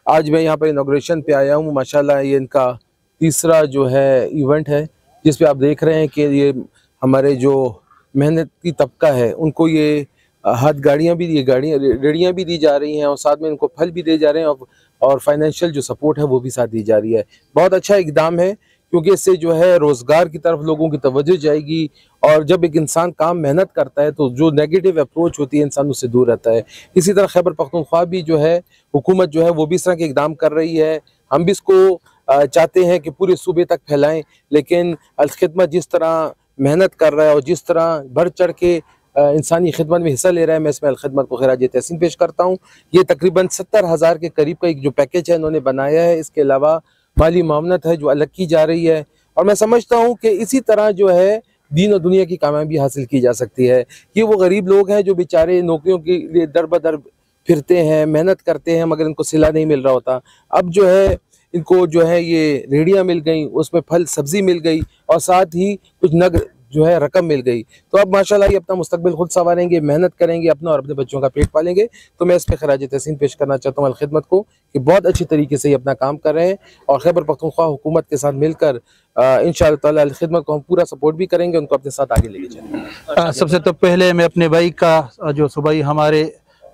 आज मैं यहाँ पर इनॉग्रेशन पे आया हूँ। माशाल्लाह ये इनका तीसरा जो है इवेंट है, जिस पे आप देख रहे हैं कि ये हमारे जो मेहनती तबका है उनको ये हाथ गाड़ियाँ भी, ये गाड़ियाँ रेड़ियाँ भी दी जा रही हैं और साथ में इनको फल भी दे जा रहे हैं और फाइनेंशियल जो सपोर्ट है वो भी साथ दी जा रही है। बहुत अच्छा इकदाम है, क्योंकि इससे जो है रोज़गार की तरफ लोगों की तवज्जो जाएगी। और जब एक इंसान काम मेहनत करता है तो जो नेगेटिव अप्रोच होती है इंसान उससे दूर रहता है। इसी तरह खैबर पख्तूनख्वा भी जो है हुकूमत जो है वो भी इस तरह के इकदाम कर रही है। हम भी इसको चाहते हैं कि पूरे सूबे तक फैलाएं, लेकिन अल-खिदमत जिस तरह मेहनत कर रहा है और जिस तरह बढ़ चढ़ के इंसानी खिदमत में हिस्सा ले रहा है, मैं इसमें अल-खिदमत को खिराज तहसीन पेश करता हूँ। ये तकरीबन 70,000 के करीब का एक जो पैकेज है इन्होंने बनाया है। इसके अलावा माली मामनत है जो अलग की जा रही है, और मैं समझता हूँ कि इसी तरह जो है दीन और दुनिया की कामयाबी हासिल की जा सकती है। ये वो गरीब लोग हैं जो बेचारे नौकरियों के लिए दर बदर फिरते हैं, मेहनत करते हैं, मगर इनको सिला नहीं मिल रहा होता। अब जो है इनको जो है ये रेहड़ियाँ मिल गई, उसमें फल सब्जी मिल गई और साथ ही कुछ नगद जो है रकम मिल गई। तो अब माशाल्लाह ये अपना मुस्तकबिल खुद संवारेंगे, मेहनत करेंगे, अपना और अपने बच्चों का पेट पालेंगे। तो मैं इस पर खराज तहसीन पेश करना चाहता हूँ अल-खिदमत को कि बहुत अच्छी तरीके से ये अपना काम कर रहे हैं और खैबर पख्तूनख्वा हुकूमत के साथ मिलकर इंशाअल्लाह ताला अल-खिदमत को हम पूरा सपोर्ट भी करेंगे, उनको अपने साथ आगे लेके जाएंगे। सबसे तो पहले मैं अपने भाई का जो सूबाई हमारे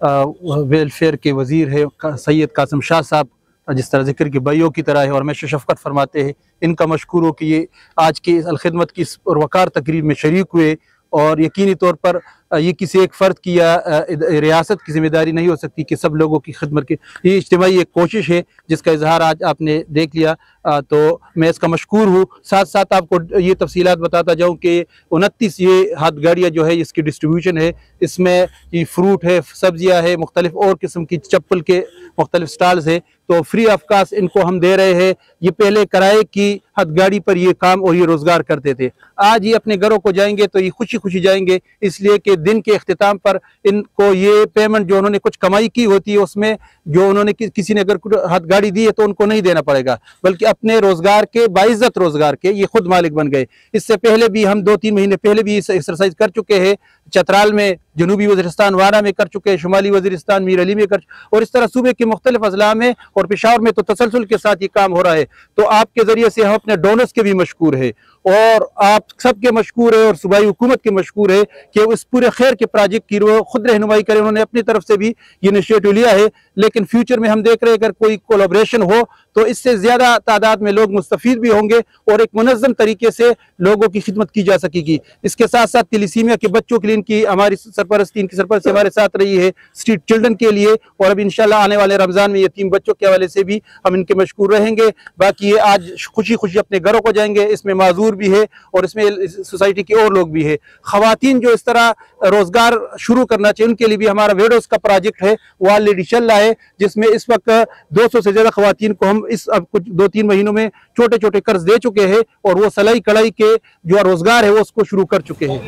वेलफेयर के वजीर है सैयद कासिम शाह साहब, जिस तरह जिक्र की भाइयों की तरह है और हमेशा शफकत फरमाते हैं, इनका मशकूर हो कि ये आज की अल-खिदमत की वकार तकरीब में शरीक हुए। और यकीनी तौर पर ये किसी एक फ़र्द की या रियासत की जिम्मेदारी नहीं हो सकती कि सब लोगों की खिदमत की, ये इज्तिमाई एक कोशिश है जिसका इजहार आज आपने देख लिया। तो मैं इसका मशकूर हूँ। साथ साथ आपको ये तफसीलात बताता जाऊँ कि 29 ये हाथ गाड़ियाँ जो है इसकी डिस्ट्रीब्यूशन है, इसमें ये फ्रूट है, सब्जियाँ है, मुख्तलिफ और किस्म की चप्पल के मुख्तलिफ स्टॉल्स है, तो फ्री ऑफ कास्ट इनको हम दे रहे हैं। ये पहले किराए की हथ गाड़ी पर ये काम और ये रोज़गार करते थे, आज ये अपने घरों को जाएंगे तो ये खुशी खुशी जाएंगे, इसलिए कि दिन के अख्तिताम पर इनको ये पेमेंट जो उन्होंने कुछ कमाई की होती है उसमें जो उन्होंने किसी ने अगर हाथ गाड़ी दी है तो उनको नहीं देना पड़ेगा, बल्कि अपने रोज़गार के बाइज्जत रोज़गार के ये खुद मालिक बन गए। इससे पहले भी हम 2-3 महीने पहले भी इस एक्सरसाइज कर चुके हैं, चतराल में, जनूबी वज़ीरिस्तान वारा में कर चुके हैं, शुमाली वज़ीरिस्तान मीर अली में कर, और इस तरह सूबे के मुख्तलिफ अजला में और पेशावर में तो तसलसल के साथ ये काम हो रहा है। तो आपके ज़रिए से हम अपने डोनर्स के भी मशकूर है और आप सबके मशकूर है और सूबाई हुकूमत के मशकूर है कि इस पूरे खैर के प्रोजेक्ट की वो खुद रहनुमाई करें। उन्होंने अपनी तरफ से भी ये इनिशिएटिव लिया है, लेकिन फ्यूचर में हम देख रहे हैं अगर कोई कोलैबोरेशन हो तो इससे ज़्यादा तादाद में लोग मुस्तफ़ीद भी होंगे और एक मुनज़्ज़म तरीके से लोगों की खिदमत की जा सकेगी। इसके साथ साथ तिलिसीमिया के बच्चों के लिए इनकी हमारी सरपरस्ती, इनकी सरपरस्ती हमारे साथ रही है स्ट्रीट चिल्ड्रन के लिए, और अब इंशाल्लाह आने वाले रमज़ान में यतीम बच्चों के हवाले से भी हम इनके मशकूर रहेंगे। बाकी ये आज खुशी खुशी अपने घरों को जाएंगे, इसमें माजूर भी है और इसमें सोसाइटी के और लोग भी है। ख़वातीन जो इस तरह रोज़गार शुरू करना चाहिए उनके लिए भी हमारा वेडोस का प्रोजेक्ट है, वो ऑलरेडी चल रहा है, जिसमें इस वक्त 200 से ज़्यादा ख़वातीन को हम इस अब कुछ 2-3 महीनों में छोटे छोटे कर्ज दे चुके हैं और वो सलाई कढ़ाई के जो रोज़गार है वो उसको शुरू कर चुके हैं।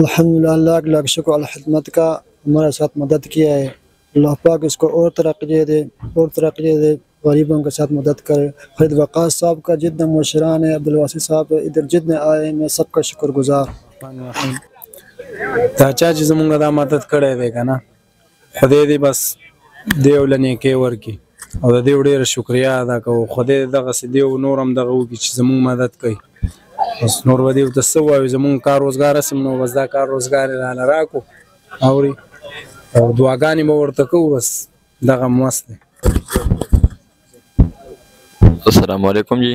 अल्हम्दुलिल्लाह लाख लाख शुक्र अल खिदमत का हमारे साथ मदद किया है। अल्लाह पाक इसको और तरक्की दे और तरक्की दे, गरीबों के साथ मदद करे। खलीद वक़ास साहब का जितने मुशरान है, अब्दुल वासी साहब इधर जितने आए, मैं सबका शुक्रगुजार। चाचा जी जमुंगा दा मदद करे देगा ना, खुदे दी बस देव लने के वर की और देव ढेर शुक्रिया अदा करो। खुदे दगा से देव नूरम दगा की जमुंग मदद कई बस नूर वदेव तसवा जमुंग का रोजगार सिमनो बस दा का रोजगार लाना राको और दुआगानी मोरत को बस दगा मस्त है। अस्सलाम वालेकुम जी,